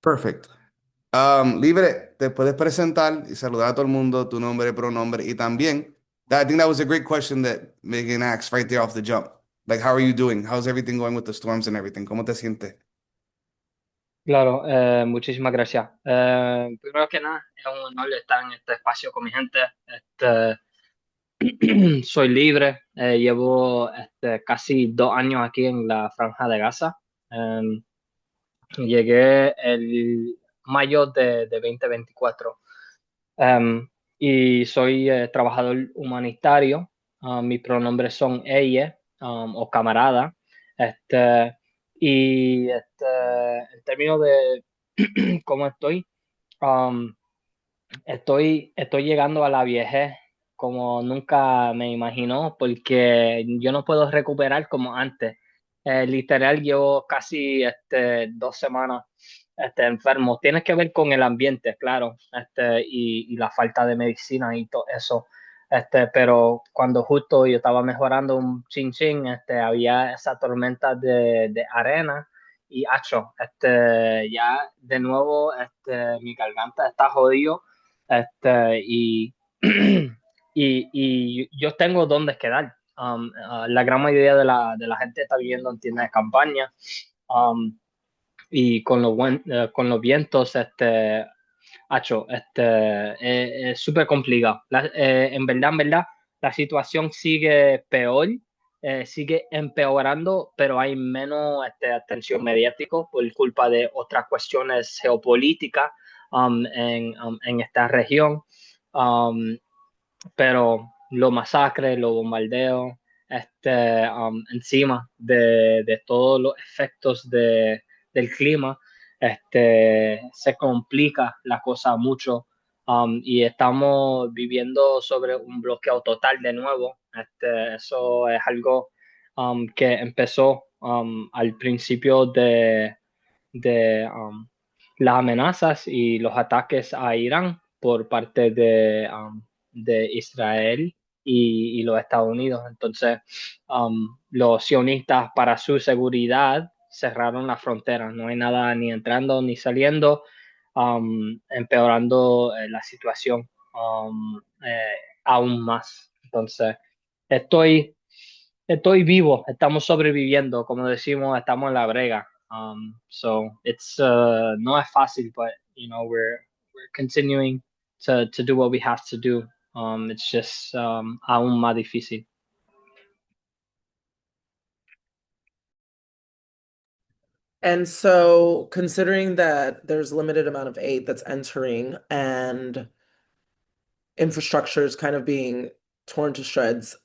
Perfect. Libre, te puedes presentar y saludar a todo el mundo, tu nombre, pronombre, y también, I think that was a great question that Megan asked right there off the jump. Like, how are you doing? How's everything going with the storms and everything? ¿Cómo te sientes? Claro, muchísimas gracias. Primero que nada, es un honor estar en este espacio con mi gente. Soy libre, llevo casi 2 años aquí en la Franja de Gaza. Llegué el mayo de 2024. Y soy trabajador humanitario. Mis pronombres son ella, o camarada. Este, en términos de cómo estoy, um, estoy llegando a la viejez como nunca me imaginó, porque yo no puedo recuperar como antes. Literal, llevo casi 2 semanas enfermo. Tiene que ver con el ambiente, claro, y la falta de medicina y todo eso. Pero cuando justo yo estaba mejorando un chin chin, había esa tormenta de arena y hacho, ya de nuevo, mi garganta está jodido, y, y yo tengo dónde quedar. La gran mayoría de la gente está viviendo en tiendas de campaña, um, y con los vientos, hacho, es súper complicado. En verdad, la situación sigue peor, sigue empeorando, pero hay menos atención mediática por culpa de otras cuestiones geopolíticas, en esta región. Um, pero los masacres, los bombardeos, encima de todos los efectos del clima, se complica la cosa mucho, y estamos viviendo sobre un bloqueo total de nuevo. Eso es algo que empezó al principio de las amenazas y los ataques a Irán por parte de Israel y los Estados Unidos. Entonces, los sionistas, para su seguridad, cerraron la frontera. No hay nada ni entrando ni saliendo, empeorando la situación, aún más. Entonces, estoy estoy vivo, estamos sobreviviendo, como decimos, estamos en la brega. So it's no es fácil, but we're continuing to do what we have to do. It's just aún más difícil. And so, considering that there's limited amount of aid that's entering and infrastructure is kind of being torn to shreds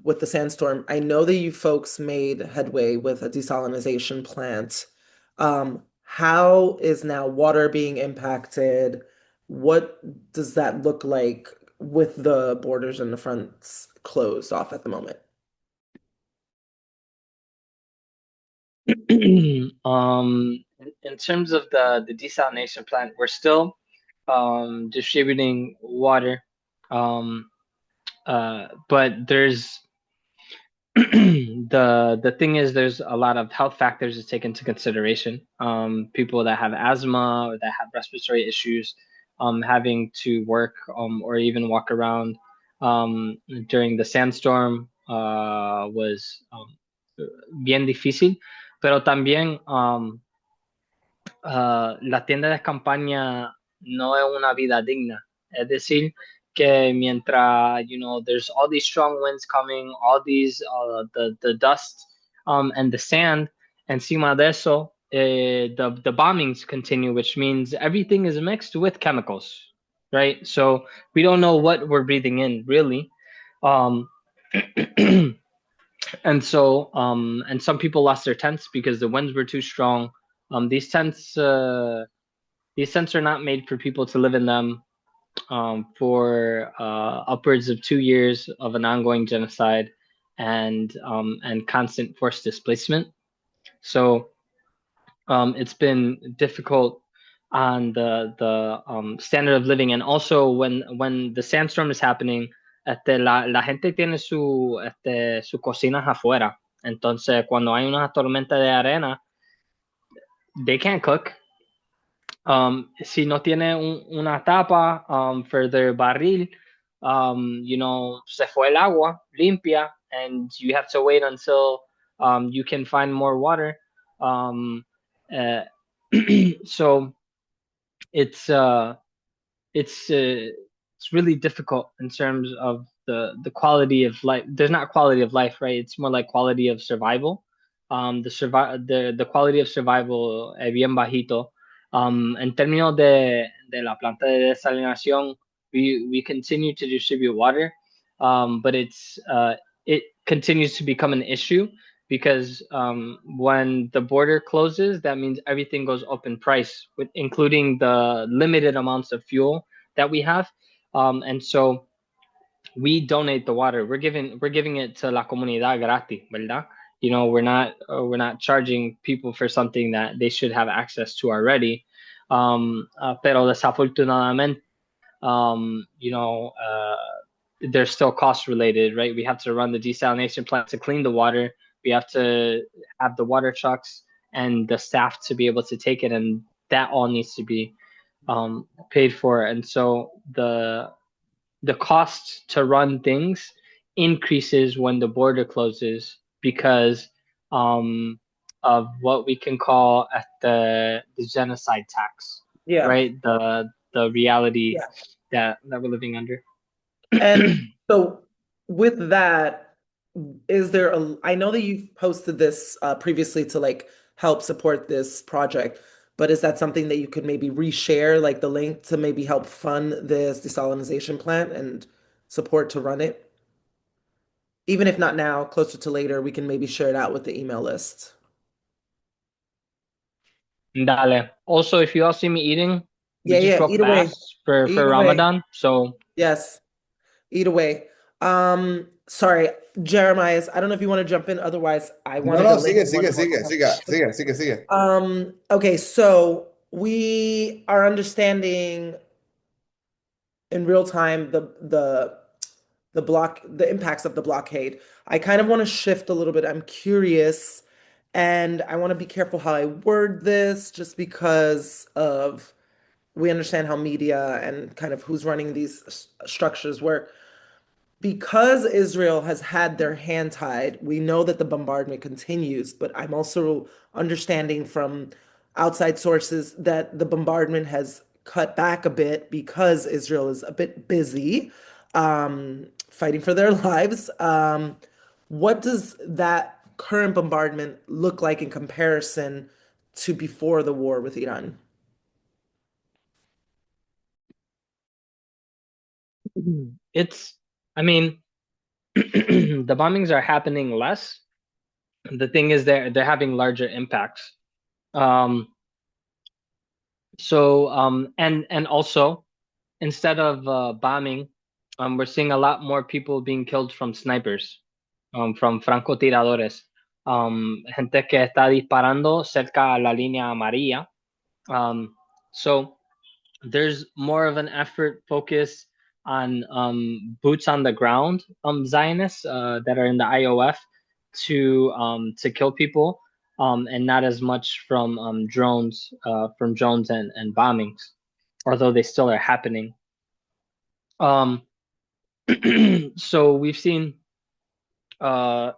with the sandstorm, I know that you folks made headway with a desalination plant. How is now water being impacted? What does that look like with the borders and the fronts closed off at the moment? In terms of the desalination plant, we're still distributing water, but there's the thing is, there's a lot of health factors to take into consideration. People that have asthma or that have respiratory issues, having to work, or even walk around during the sandstorm, was bien difícil. Pero también, la tienda de campaña no es una vida digna. Es decir, que mientras, there's all these strong winds coming, all these, the dust, and the sand, encima de eso, the bombings continue, which means everything is mixed with chemicals, right? So we don't know what we're breathing in, really. Um, and some people lost their tents because the winds were too strong. These tents are not made for people to live in them, for upwards of 2 years of an ongoing genocide and constant forced displacement. So, it's been difficult on the standard of living, and also when the sandstorm is happening, la gente tiene sus cocinas afuera. Entonces, cuando hay una tormenta de arena, they can't cook. Si no tiene una tapa for their barril, se fue el agua limpia, and you have to wait until you can find more water. Um, uh, so it's uh, it's uh, it's really difficult in terms of the quality of life. There's not quality of life, right? It's more like quality of survival. The quality of survival es bien bajito. En términos de la planta de desalinación, we continue to distribute water, but it continues to become an issue because when the border closes, that means everything goes up in price, including the limited amounts of fuel that we have. And so we donate the water. We're giving it to la comunidad gratis, ¿verdad? We're not charging people for something that they should have access to already. Pero desafortunadamente, um, you know, uh, they're still cost related, right? We have to run the desalination plant to clean the water. We have to have the water trucks and the staff to be able to take it, and that all needs to be paid for. And so the cost to run things increases when the border closes because um, of what we can call at the genocide tax, Yeah. right? The reality Yeah. that we're living under. And so with that, I know that you've posted this previously to like help support this project, but is that something that you could maybe reshare, like the link to maybe help fund this desalinization plant and support to run it? Even if not now, closer to later, we can maybe share it out with the email list. Dale. Also, if you all see me eating, we Yeah, just yeah, broke eat away. fast for Eat away. Ramadan, so Yes, eat away. Sorry, Jeremiah, I don't know if you want to jump in. Otherwise, I No, wanted to no, link sigue, one sigue, more sigue, sigue, question. sigue, sigue, sigue. Okay, so we are understanding in real time the impacts of the blockade. I kind of want to shift a little bit. I'm curious, and I want to be careful how I word this, just because of we understand how media and kind of who's running these structures work. Because Israel has had their hand tied, we know that the bombardment continues, but I'm also understanding from outside sources that the bombardment has cut back a bit because Israel is a bit busy fighting for their lives. What does that current bombardment look like in comparison to before the war with Iran? it's. I mean, the bombings are happening less. The thing is, they're having larger impacts. Um, and also, instead of bombing, we're seeing a lot more people being killed from snipers, from francotiradores, gente que está disparando cerca a la línea amarilla. So there's more of an effort focus on boots on the ground Zionists that are in the IOF to kill people, and not as much from drones and bombings, although they still are happening. So we've seen uh,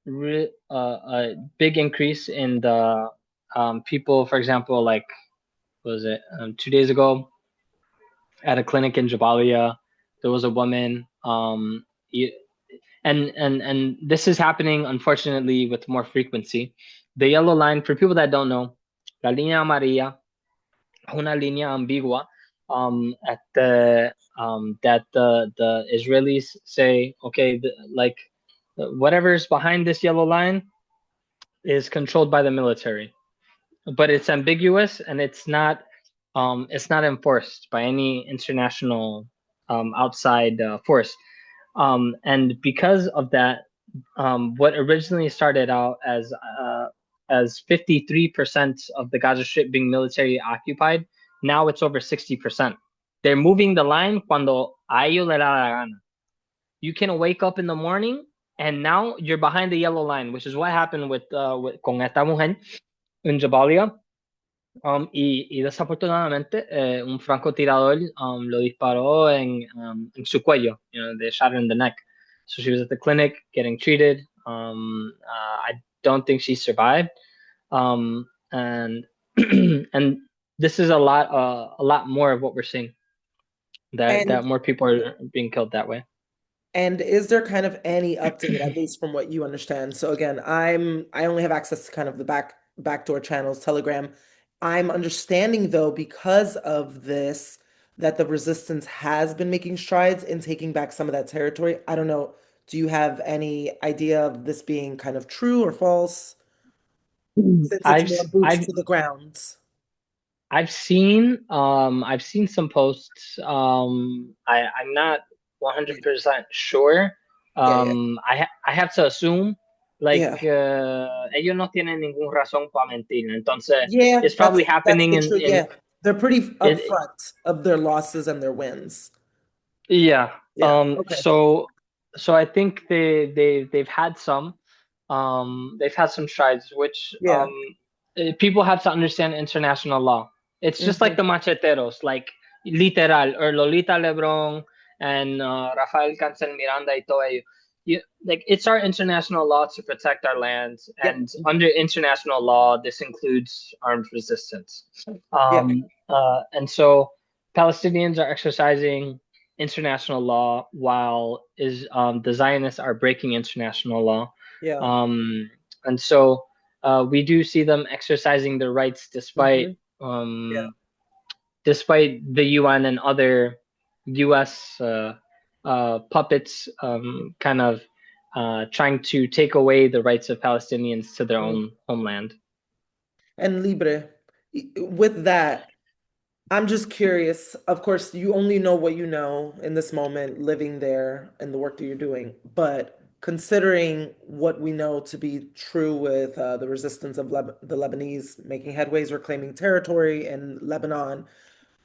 a big increase in the people, for example, like what was it 2 days ago at a clinic in Jabalia, there was a woman. And this is happening unfortunately with more frequency. The yellow line, for people that don't know, la línea amarilla, una línea ambigua, at the that the Israelis say, okay, like whatever's behind this yellow line is controlled by the military, but it's ambiguous and it's not enforced by any international outside force. And because of that, what originally started out as 53% of the Gaza Strip being military occupied, now it's over 60%. They're moving the line cuando a ellos le da la gana. You can wake up in the morning and now you're behind the yellow line, which is what happened with con esta mujer in Jabalia. Y desafortunadamente un francotirador lo disparó en su cuello. You know, they shot her in the neck. So she was at the clinic getting treated. I don't think she survived. And and this is a lot more of what we're seeing. And That more people are being killed that way. And is there kind of any update, at least from what you understand? So again, I only have access to kind of the backdoor channels, Telegram. I'm understanding though, because of this, that the resistance has been making strides in taking back some of that territory. I don't know. Do you have any idea of this being kind of true or false? Since it's more boots I've to the ground. I've seen some posts. I'm not Yeah, 100% sure. yeah, yeah. I have to assume like Yeah. ellos no tienen ningún razón para mentir. Entonces, Yeah, it's probably that's happening the truth. in Yeah. They're pretty it. upfront of their losses and their wins. Yeah. Yeah. Okay. So I think they've had some strides, which Yeah. people have to understand international law. It's just like Hmm. the macheteros, like literal, or Lolita Lebron and Rafael Cancel Miranda y todo ello. Like it's our international law to protect our lands, Yep. and under international law, this includes armed resistance. Yeah. And so Palestinians are exercising international law while the Zionists are breaking international law. Yeah. And so we do see them exercising their rights Hmm. Yeah. um, despite the UN and other US puppets kind of trying to take away the rights of Palestinians to their Mm. own homeland. And Libre, with that, I'm just curious. Of course, you only know what you know in this moment, living there and the work that you're doing. But considering what we know to be true with the resistance of the Lebanese making headways, reclaiming territory in Lebanon,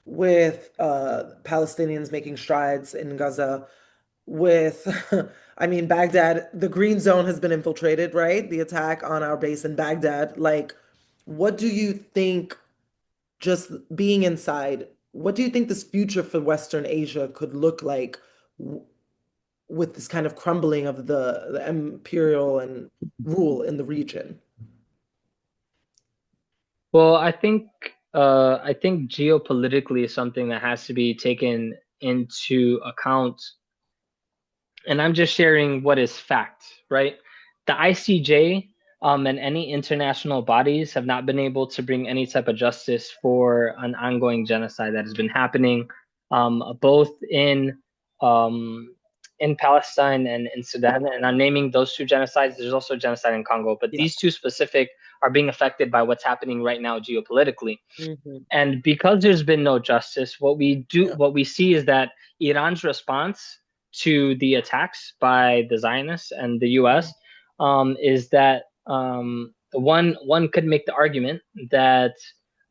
with Palestinians making strides in Gaza, with, I mean, Baghdad, the Green Zone has been infiltrated, right? The attack on our base in Baghdad. Like, what do you think, just being inside, what do you think this future for Western Asia could look like with this kind of crumbling of the imperial and rule in the region? Well, I think geopolitically is something that has to be taken into account, and I'm just sharing what is fact, right? The ICJ and any international bodies have not been able to bring any type of justice for an ongoing genocide that has been happening both um, in Palestine and in Sudan. And I'm naming those two genocides. There's also genocide in Congo, but Yeah. these two specific are being affected by what's happening right now geopolitically. Hmm. And because there's been no justice, Yeah. what we see is that Iran's response to the attacks by the Zionists and the U.S. Is that one could make the argument that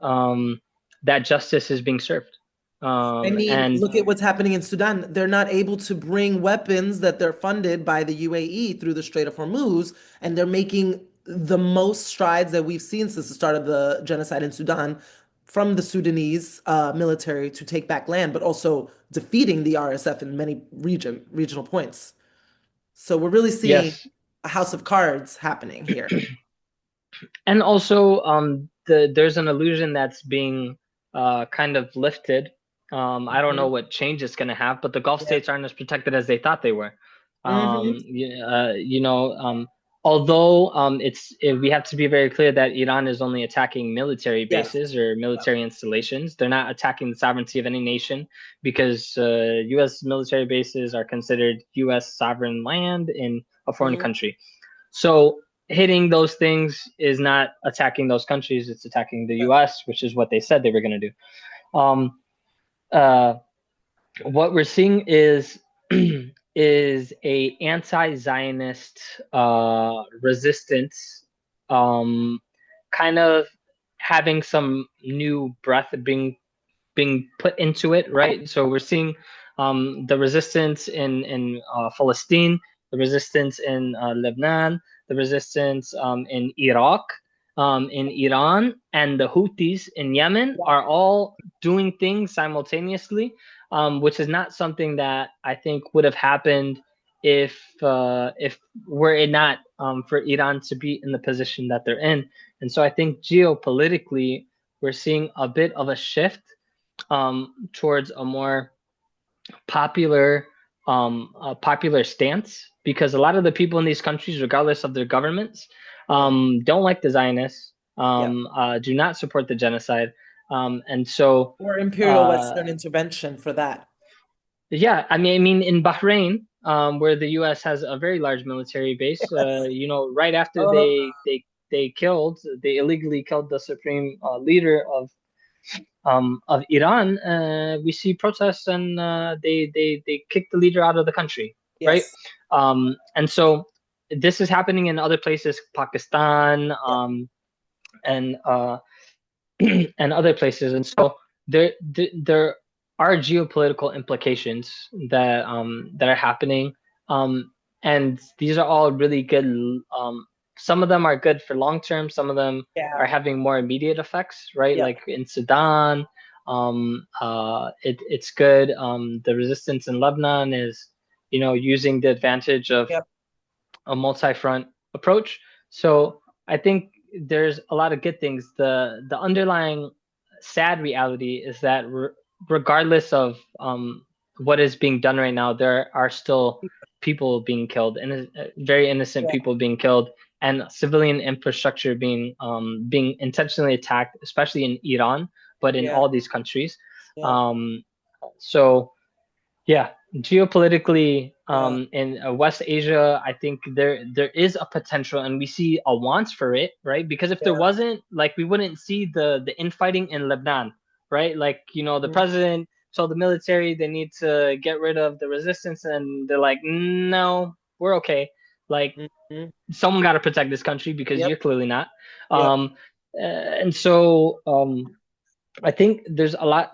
um, that justice is being served, I mean, and look at what's happening in Sudan. They're not able to bring weapons that they're funded by the UAE through the Strait of Hormuz, and they're making the most strides that we've seen since the start of the genocide in Sudan from the Sudanese military to take back land, but also defeating the RSF in many regional points. So we're really seeing yes, a house of cards happening here. and also there's an illusion that's being kind of lifted. I don't know Mhm. what change it's going to have, but the Gulf Yeah. states aren't as protected as they thought they were. Hmm. You know, although we have to be very clear that Iran is only attacking military Yes. bases or Yeah. military installations. They're not attacking the sovereignty of any nation because U.S. military bases are considered U.S. sovereign land in a foreign Mhm. country. So hitting those things is not attacking those countries; it's attacking the Yeah. U.S., which is what they said they were going to do. Um, uh, what we're seeing is is a anti-Zionist resistance, kind of having some new breath being put into it, right? So we're seeing the resistance in Palestine, the resistance in Lebanon, the resistance in Iraq, in Iran and the Houthis in Yemen are all doing things simultaneously, which is not something that I think would have happened if were it not for Iran to be in the position that they're in. And so I think geopolitically, we're seeing a bit of a shift towards a more popular popular stance because a lot of the people in these countries, regardless of their governments, Yeah. don't like the Zionists, Yeah. do not support the genocide, and so Or imperial uh, Western intervention for that. yeah, I mean, in Bahrain, where the U.S. has a very large military base, Yes. right after Uh, they illegally killed the supreme leader of Iran, we see protests and they kick the leader out of the country, right? yes. And so this is happening in other places, Pakistan, Yeah. and and other places. And so there are geopolitical implications that are happening, and these are all really good. Some of them are good for long term. Some of them are Yeah. having more immediate effects, right? Yeah. Like in Sudan, it's good. The resistance in Lebanon is, using the advantage of Yeah. a multi-front approach. So I think there's a lot of good things. The underlying sad reality is that regardless of what is being done right now, there are still people being killed and very innocent Yeah. people being killed and civilian infrastructure being intentionally attacked, especially in Iran, but in Yeah. all these countries. Yeah. So yeah, geopolitically, Yeah. in West Asia, I think there is a potential, and we see a want for it, right? Because if there Yeah. wasn't, like, we wouldn't see the infighting in Lebanon, right? Like, the Mhm. president told the military they need to get rid of the resistance, and they're like, no, we're okay. Like, Mhm. someone got to protect this country because Yep. you're clearly not. Yep. And so, I think there's a lot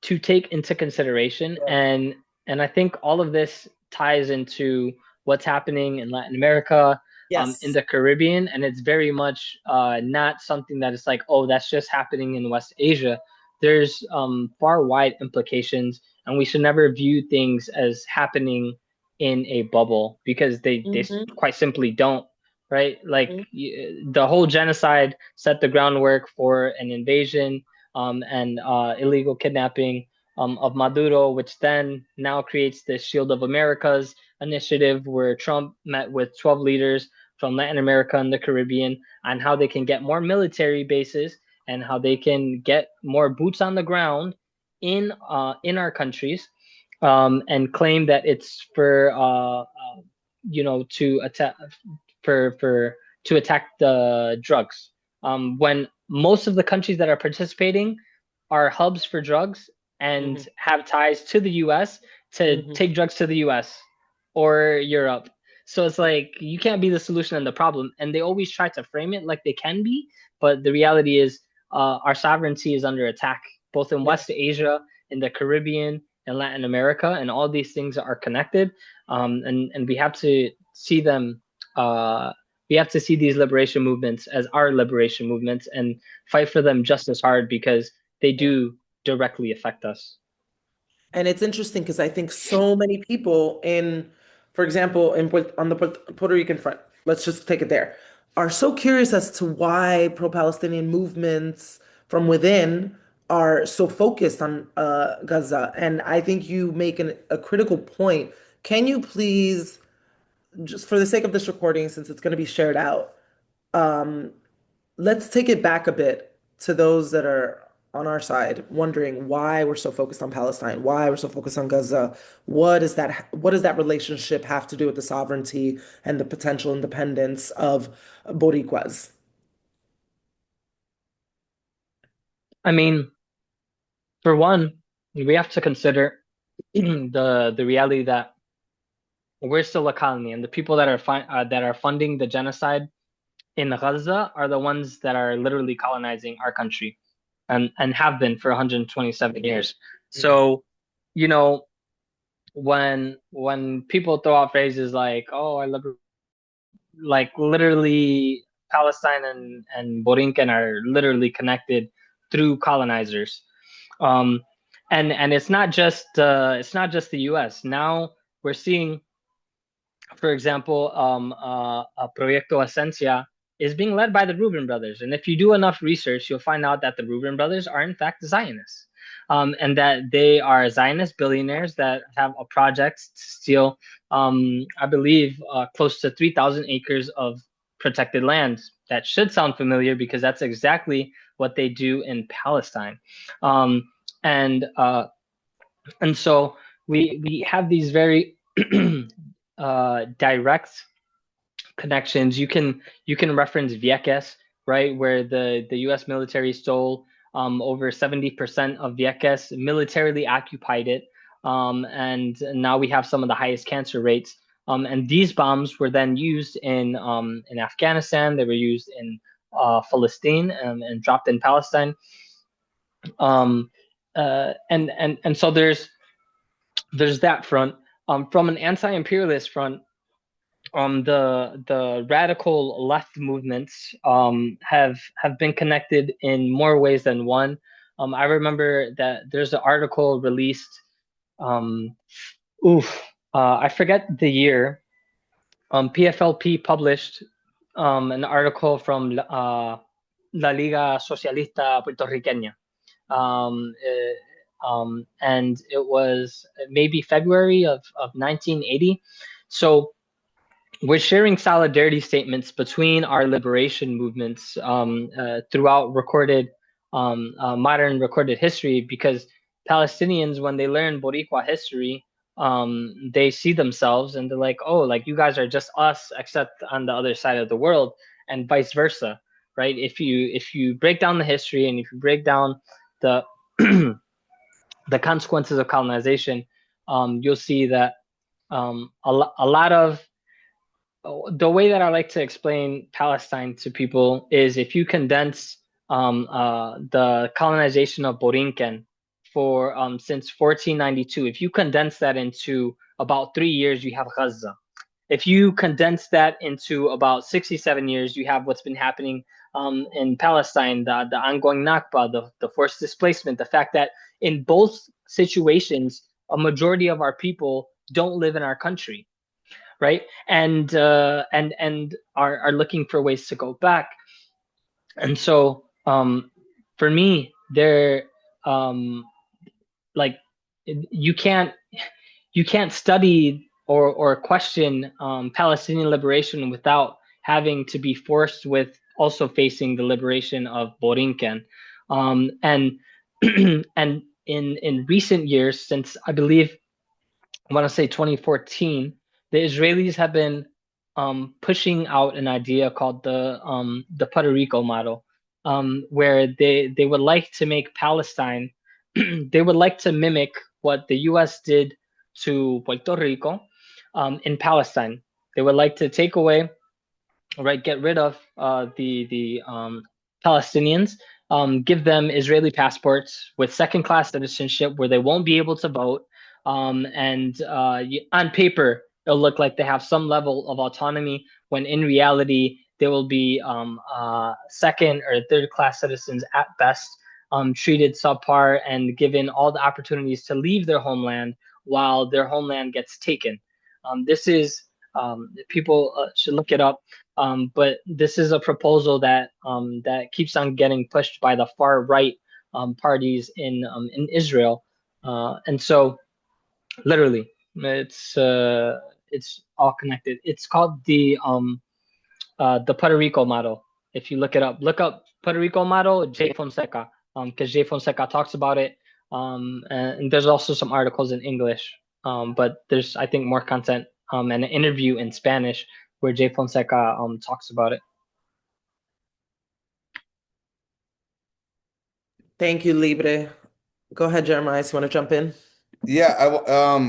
to take into consideration, Yeah. and I think all of this ties into what's happening in Latin America, in Yes. the Caribbean, and it's very much not something that is like, oh, that's just happening in West Asia. There's far wide implications, and we should never view things as happening in a bubble because they Hmm. quite simply don't. Right, like the whole genocide set the groundwork for an invasion and illegal kidnapping of Maduro, which then now creates the Shield of Americas initiative, where Trump met with 12 leaders from Latin America and the Caribbean on how they can get more military bases and how they can get more boots on the ground in our countries, and claim that it's for to attack for to attack the drugs, when most of the countries that are participating are hubs for drugs Hmm. and have ties to the US to Hmm. take drugs to the US or Europe. So it's like you can't be the solution and the problem. And they always try to frame it like they can be, but the reality is our sovereignty is under attack, both in Yeah. West Asia, in the Caribbean, and Latin America, and all these things are connected. And we have to see them. We have to see these liberation movements as our liberation movements and fight for them just as hard because they Yeah. do directly affect us. And it's interesting because I think so many people in, for example, on the Puerto Rican front, let's just take it there, are so curious as to why pro-Palestinian movements from within are so focused on Gaza. And I think you make a critical point. Can you please, just for the sake of this recording, since it's going to be shared out, um, let's take it back a bit to those that are on our side, wondering why we're so focused on Palestine, why we're so focused on Gaza. What does that relationship have to do with the sovereignty and the potential independence of Boricuas? I mean, for one, we have to consider the reality that we're still a colony, and the people that are funding the genocide in Gaza are the ones that are literally colonizing our country, and have been for 127 years. Mhm. So, you know, when people throw out phrases like, "Oh, I love," like literally. Palestine and Borinquen are literally connected through colonizers. Um, and it's not just the U.S. Now we're seeing, for example, Proyecto Esencia is being led by the Rubin brothers. And if you do enough research, you'll find out that the Rubin brothers are in fact Zionists, and that they are Zionist billionaires that have a project to steal, I believe, close to 3,000 acres of protected land. That should sound familiar because that's exactly what they do in Palestine. Um, and and so we have these very direct connections. You can reference Vieques, right, where the U.S. military stole over 70% of Vieques, militarily occupied it, and now we have some of the highest cancer rates. And these bombs were then used in Afghanistan. They were used in Palestine and dropped in Palestine. Um, and so there's that front. From an anti-imperialist front, the radical left movements have been connected in more ways than one. I remember that there's an article released. Um, I forget the year. PFLP published an article from La Liga Socialista Puertorriqueña, and it was maybe February of 1980. So we're sharing solidarity statements between our liberation movements throughout modern recorded history, because Palestinians, when they learn Boricua history, they see themselves and they're like, oh, like you guys are just us, except on the other side of the world, and vice versa, right? If you break down the history and if you break down the the consequences of colonization, you'll see that a lot of the way that I like to explain Palestine to people is if you condense the colonization of Borinquen for since 1492, if you condense that into about 3 years, you have Gaza. If you condense that into about 67 years, you have what's been happening in Palestine, the ongoing Nakba, the forced displacement, the fact that in both situations, a majority of our people don't live in our country, right? And are looking for ways to go back. And so for me, they're like you can't study or question Palestinian liberation without having to be forced with also facing the liberation of Borinquen. And and in recent years, since I believe I want to say 2014, the Israelis have been pushing out an idea called the Puerto Rico model, where they would like to make Palestine, they would like to mimic what the U.S. did to Puerto Rico in Palestine. They would like to take away, right, get rid of the Palestinians, give them Israeli passports with second class citizenship where they won't be able to vote, and on paper it'll look like they have some level of autonomy when in reality they will be second or third class citizens at best, treated subpar and given all the opportunities to leave their homeland while their homeland gets taken. This is people should look it up. But this is a proposal that keeps on getting pushed by the far right parties in Israel, and so literally it's all connected. It's called the Puerto Rico model. If you look it up, look up Puerto Rico model, Jay Fonseca, because Jay Fonseca talks about it, and there's also some articles in English, but there's I think more content and an interview in Spanish where Jay Fonseca talks about it. Thank you, Libre. Go ahead, Jeremiah. You want to jump in? Yeah,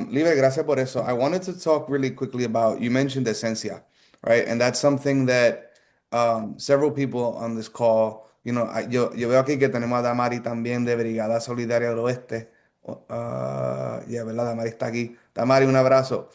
Libre, gracias por eso. I wanted to talk really quickly about, you mentioned esencia, right? And that's something that several people on this call, yo veo aquí que tenemos a Damari también de Brigada Solidaria del Oeste. Ya, ¿verdad? Damari está aquí. Damari, un abrazo.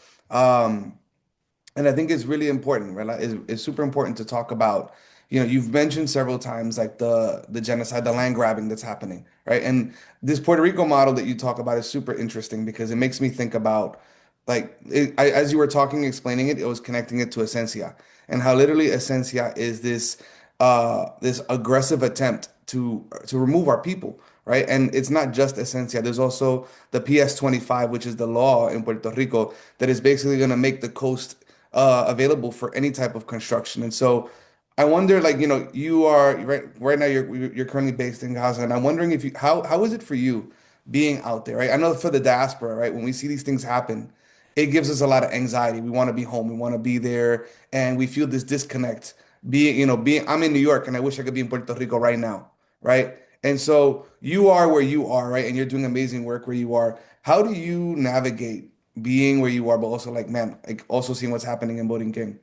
And I think it's really important, right? It's super important to talk about you've mentioned several times like the genocide, the land grabbing that's happening, right? And this Puerto Rico model that you talk about is super interesting because it makes me think about as you were talking, explaining it, it was connecting it to Esencia and how literally Esencia is this aggressive attempt to remove our people, right? And it's not just Esencia. There's also the PS 25, which is the law in Puerto Rico that is basically going to make the coast available for any type of construction. And so I wonder, like, you are right now. You're currently based in Gaza, and I'm wondering if you how is it for you being out there, right? I know for the diaspora, right? When we see these things happen, it gives us a lot of anxiety. We want to be home. We want to be there, and we feel this disconnect. Being I'm in New York, and I wish I could be in Puerto Rico right now, right? And so you are where you are, right? And you're doing amazing work where you are. How do you navigate being where you are, but also like, man, like also seeing what's happening in Borinquen?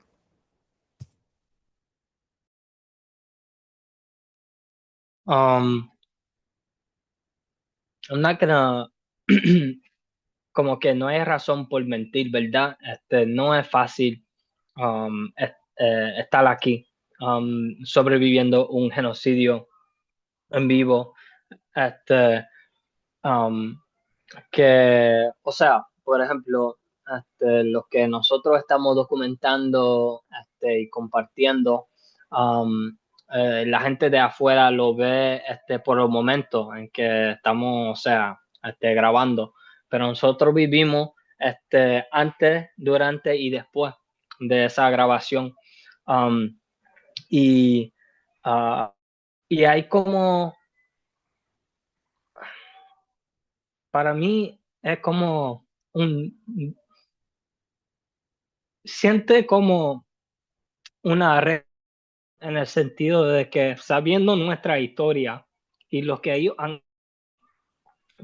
Um, I'm not gonna como que no hay razón por mentir, ¿verdad? No es fácil estar aquí sobreviviendo un genocidio en vivo. Este, um, o sea, por ejemplo, lo que nosotros estamos documentando y compartiendo, um, la gente de afuera lo ve por el momento en que estamos, o sea, grabando, pero nosotros vivimos antes, durante y después de esa grabación. Um, y, uh, y hay como, para mí, es como un siente como una red en el sentido de que sabiendo nuestra historia y lo que ellos han,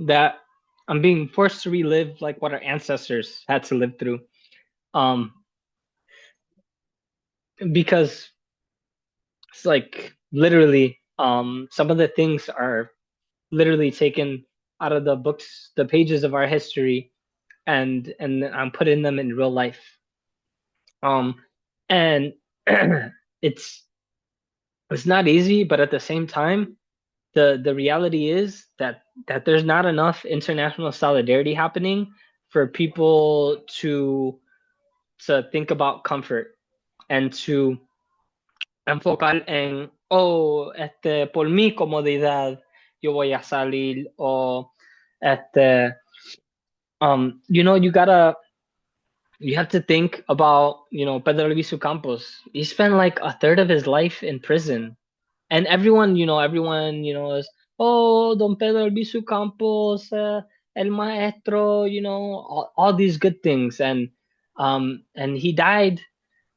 that I'm being forced to relive like what our ancestors had to live through. Um, because it's like literally, some of the things are literally taken out of the books, the pages of our history, and I'm putting them in real life. Um, and it's it's not easy, but at the same time, the reality is that there's not enough international solidarity happening for people to think about comfort and to enfocar en por mi comodidad yo voy a salir o este you have to think about Pedro Luis Campos. He spent like a third of his life in prison. And everyone, is, oh, Don Pedro Albizu Campos, El Maestro, all these good things. And he died,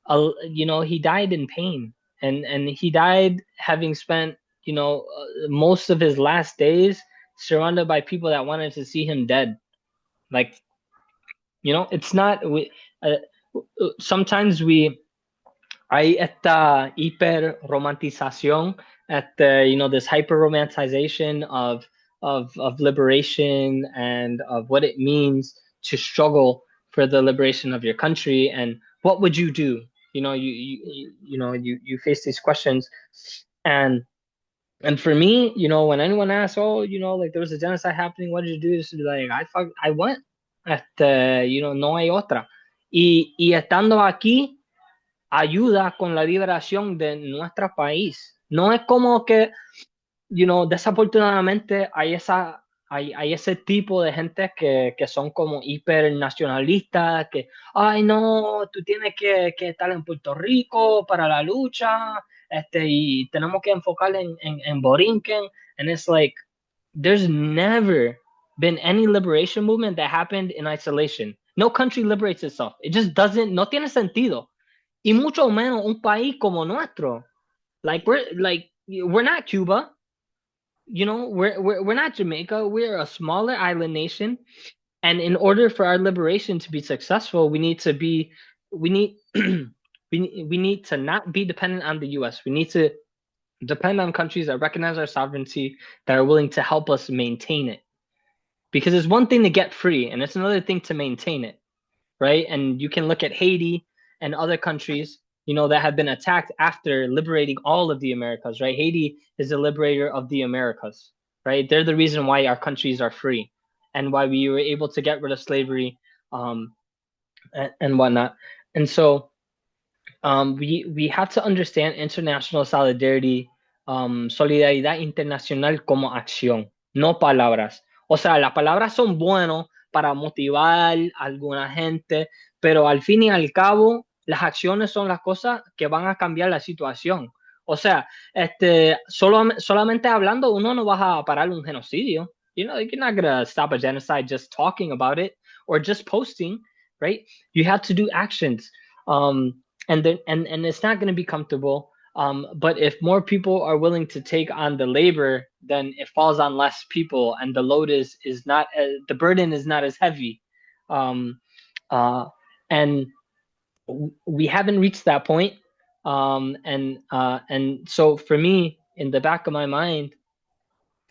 he died in pain. And he died having spent, most of his last days surrounded by people that wanted to see him dead. Like, it's not, sometimes hay esta hiper romantización, this hyper romanticization of liberation and of what it means to struggle for the liberation of your country and what would you do? You face these questions and for me, when anyone asks, oh, like there was a genocide happening, what did you do? Just be like, I went. No hay otra. Y estando aquí, ayuda con la liberación de nuestro país. No es como que, desafortunadamente hay ese tipo de gente que son como hiper nacionalistas, que, ay no, tú tienes que estar en Puerto Rico para la lucha, y tenemos que enfocar en Borinquen. And it's like, there's never been any liberation movement that happened in isolation. No country liberates itself. It just doesn't, no tiene sentido. Y mucho menos un país como nuestro. We're not Cuba, we're not Jamaica. We're a smaller island nation, and in order for our liberation to be successful, we need we need to not be dependent on the U.S. We need to depend on countries that recognize our sovereignty, that are willing to help us maintain it. Because it's one thing to get free, and it's another thing to maintain it, right? And you can look at Haiti and other countries that had been attacked after liberating all of the Americas, right? Haiti is the liberator of the Americas, right? They're the reason why our countries are free and why we were able to get rid of slavery, um, and whatnot. And so we have to understand international solidarity, solidaridad internacional como acción, no palabras. O sea, las palabras son buenas para motivar a alguna gente, pero al fin y al cabo, las acciones son las cosas que van a cambiar la situación. O sea, solamente hablando, uno no va a parar un genocidio. You're not gonna stop a genocide just talking about it or just posting, right? You have to do actions. And it's not going to be comfortable. But if more people are willing to take on the labor, then it falls on less people, and the load is not the burden is not as heavy. Um, uh, and we haven't reached that point. And so for me, in the back of my mind,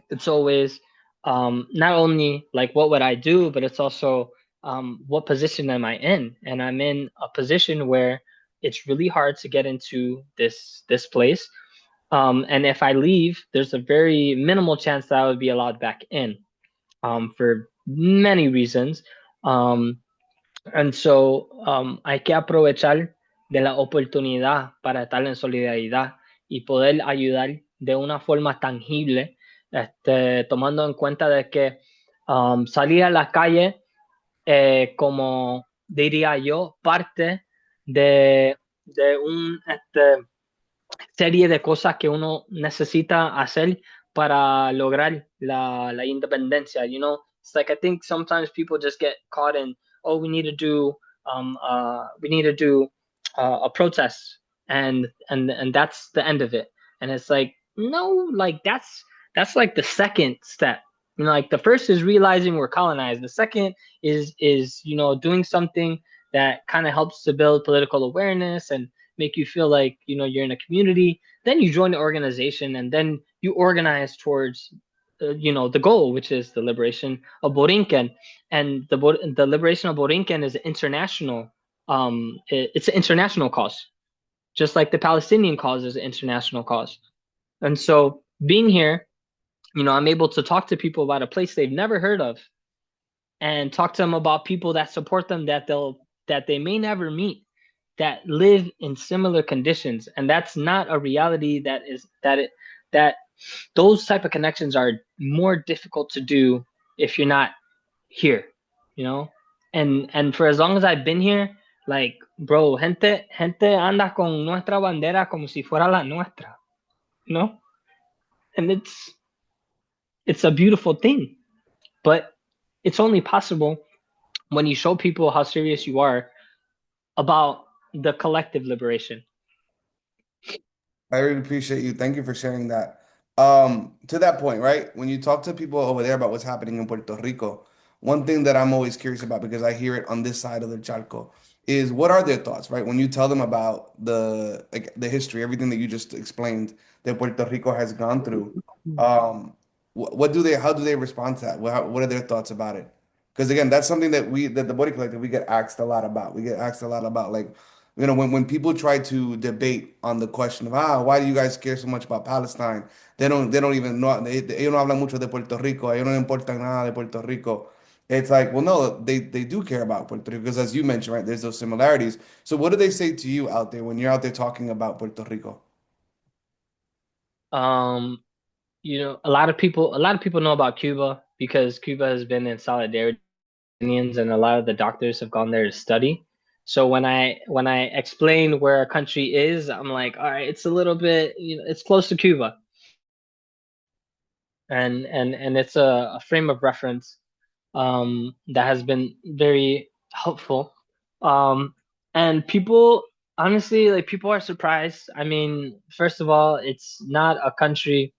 it's always not only like what would I do, but it's also what position am I in? And I'm in a position where it's really hard to get into this place. And if I leave, there's a very minimal chance that I would be allowed back in, for many reasons. Um, and so hay que aprovechar de la oportunidad para estar en solidaridad y poder ayudar de una forma tangible, tomando en cuenta de que salir a la calle, como diría yo, parte de un serie de cosas que uno necesita hacer para lograr la independencia. It's like I think sometimes people just get caught in, oh, we need to do a protest, and that's the end of it. And it's like, no, like that's like the second step. Like the first is realizing we're colonized. The second is doing something that kind of helps to build political awareness and make you feel like you're in a community. Then you join the organization, and then you organize towards the goal, which is the liberation of Borinquen. And the liberation of Borinquen is international. It's an international cause, just like the Palestinian cause is an international cause. And so being here, I'm able to talk to people about a place they've never heard of, and talk to them about people that support them, that they may never meet, that live in similar conditions. And that's not a reality that those type of connections are more difficult to do if you're not here, you know? And for as long as I've been here, like, bro, gente anda con nuestra bandera como si fuera la nuestra, you know? And it's a beautiful thing, but it's only possible when you show people how serious you are about the collective liberation. I really appreciate you. Thank you for sharing that. To that point, right? When you talk to people over there about what's happening in Puerto Rico, one thing that I'm always curious about, because I hear it on this side of the charco, is what are their thoughts, right? When you tell them about the history, everything that you just explained that Puerto Rico has gone through, what do they, how do they respond to that? What are their thoughts about it? Because again, that's something that the Bori Collective, we get asked a lot about. We get asked a lot about, like, when people try to debate on the question of, why do you guys care so much about Palestine? They don't even know, ellos no hablan mucho de Puerto Rico, ellos no les importa nada de Puerto Rico. It's like, well, no, they do care about Puerto Rico, because as you mentioned, right, there's those similarities. So what do they say to you out there when you're out there talking about Puerto Rico? Um, a lot of people know about Cuba because Cuba has been in solidarity with Palestinians, and a lot of the doctors have gone there to study. So when I explain where a country is, I'm like, all right, it's a little bit, it's close to Cuba, and it's a frame of reference that has been very helpful. Um, and people, honestly, like, people are surprised. I mean, first of all, it's not a country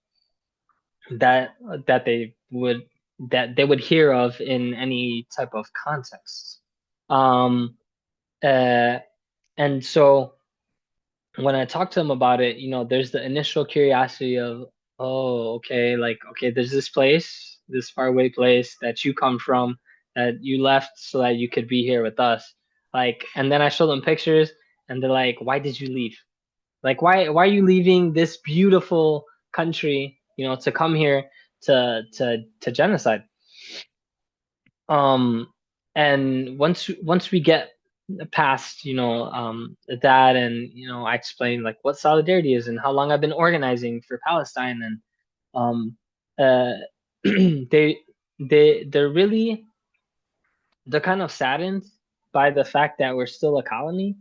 that that they would that they would hear of in any type of context. Um, uh, and so when I talk to them about it, there's the initial curiosity of, oh, okay, like, okay, there's this place, this faraway place that you come from, that you left so that you could be here with us. Like, and then I show them pictures, and they're like, "Why did you leave? Like, why are you leaving this beautiful country, to come here to genocide?" Um, and once we get past, that, and I explain like what solidarity is and how long I've been organizing for Palestine, and um, uh, they they're kind of saddened by the fact that we're still a colony.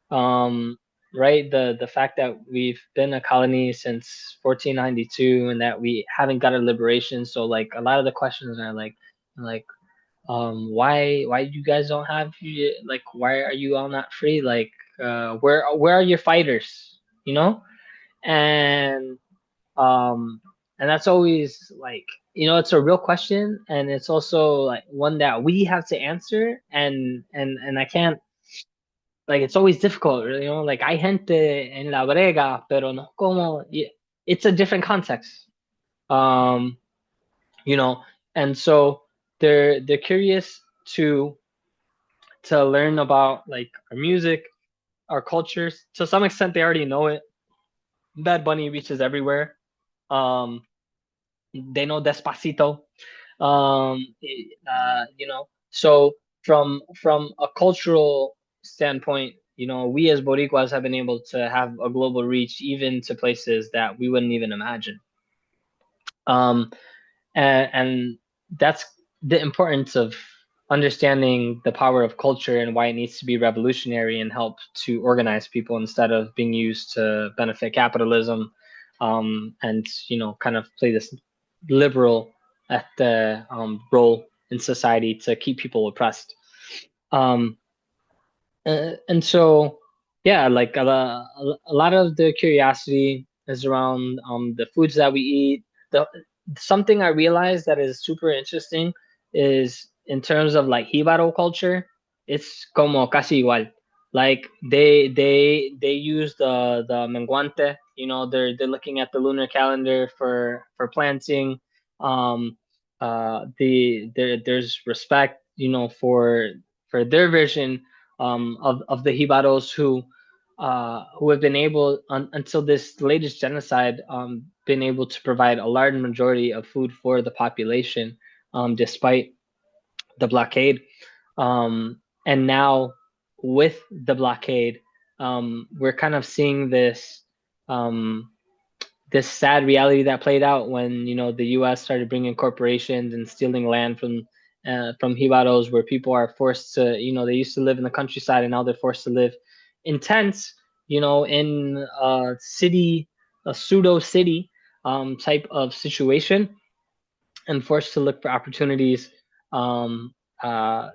Um, right? The fact that we've been a colony since 1492 and that we haven't got a liberation. So like a lot of the questions are like why you guys don't have, like, why are you all not free? Like where are your fighters? You know? And um and that's always like, it's a real question, and it's also like one that we have to answer, and I can't, like, it's always difficult, like hay gente en la brega, pero no como, it's a different context. Um, you know, and so they're curious to learn about like our music, our cultures. To some extent, they already know it. Bad Bunny reaches everywhere. Um, they know Despacito. So from a cultural standpoint, we as Boricuas have been able to have a global reach even to places that we wouldn't even imagine. Um, and that's the importance of understanding the power of culture and why it needs to be revolutionary and help to organize people instead of being used to benefit capitalism, and kind of play this liberal at the role in society to keep people oppressed. Um, and so, yeah, like a lot of the curiosity is around the foods that we eat. The Something I realized that is super interesting is in terms of like Jibaro culture, it's como casi igual. Like they use the menguante. They're looking at the lunar calendar for planting. Um, there's respect, for their version of the Jibaros who have been able, until this latest genocide, been able to provide a large majority of food for the population, despite the blockade. And now with the blockade, we're kind of seeing um, this sad reality that played out when the U.S. started bringing corporations and stealing land from Jibaros, where people are forced to, they used to live in the countryside and now they're forced to live in tents, in a pseudo city type of situation, and forced to look for opportunities. Um, uh,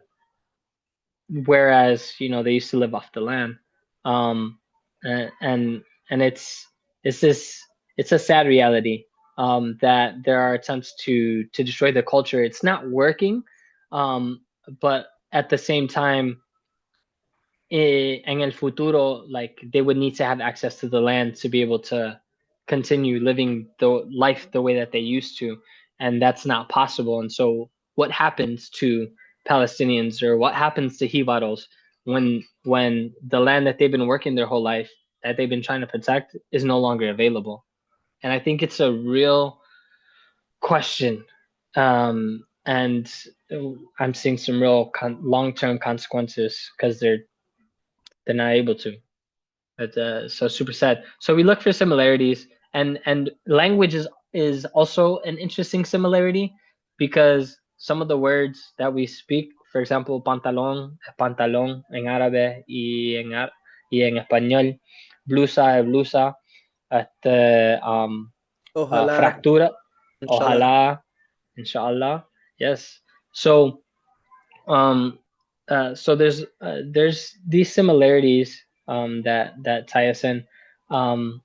Whereas they used to live off the land, um, and it's this it's a sad reality, that there are attempts to destroy the culture. It's not working, but at the same time, en el futuro, like they would need to have access to the land to be able to continue living the life the way that they used to, and that's not possible. And so, what happens to Palestinians, or what happens to Jibaros when the land that they've been working their whole life, that they've been trying to protect, is no longer available? And I think it's a real question, and I'm seeing some real long-term consequences because they're not able to. But so super sad. So we look for similarities, and language is also an interesting similarity, because some of the words that we speak, for example, pantalón en árabe y en español, blusa es blusa, Ojalá, fractura, inshallah. ojalá, inshallah, yes. So so there's these similarities that tie us in. Um,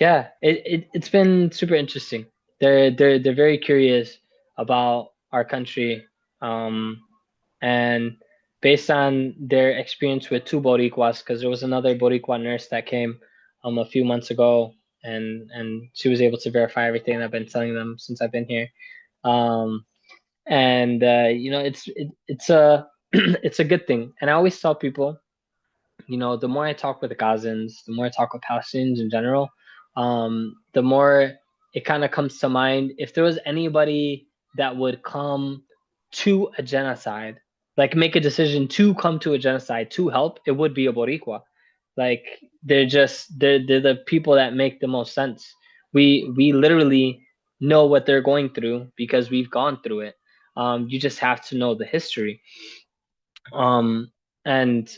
yeah, it's been super interesting. They're very curious about our country, um, and based on their experience with two Boricuas, because there was another Boricua nurse that came a few months ago, and she was able to verify everything I've been telling them since I've been here. Um, and it's a it's a good thing. And I always tell people the more I talk with the Gazans, the more I talk with Palestinians in general, the more it kind of comes to mind if there was anybody that would come to a genocide, like make a decision to come to a genocide to help, it would be a Boricua. Like they're the people that make the most sense. We literally know what they're going through because we've gone through it. You just have to know the history. And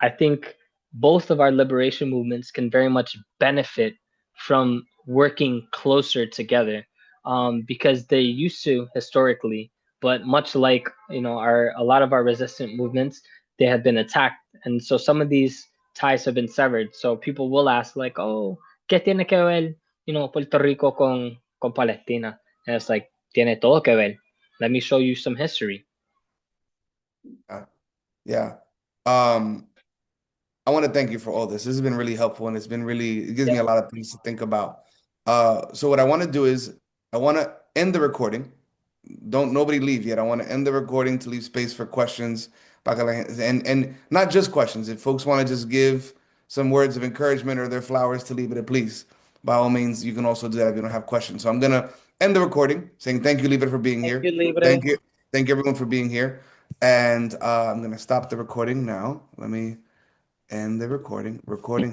I think both of our liberation movements can very much benefit from working closer together, because they used to historically, but much like our a lot of our resistant movements, they have been attacked, and so some of these ties have been severed. So people will ask like, "Oh, ¿qué tiene que ver, Puerto Rico con Palestina?" And it's like, "Tiene todo que ver. Let me show you some history." Yeah. Yeah. Um, I want to thank you for all this. This has been really helpful and it gives me Yep. a lot of things to think about. So what I want to do is I want to end the recording. Don't nobody leave yet. I want to end the recording to leave space for questions. And not just questions. If folks want to just give some words of encouragement or their flowers to Libre, please, by all means, you can also do that if you don't have questions. So I'm gonna end the recording saying thank you, Libre, for being Thank you, here. Libre. Thank you. Thank you everyone for being here. And I'm gonna stop the recording now. Let me end the recording. Recording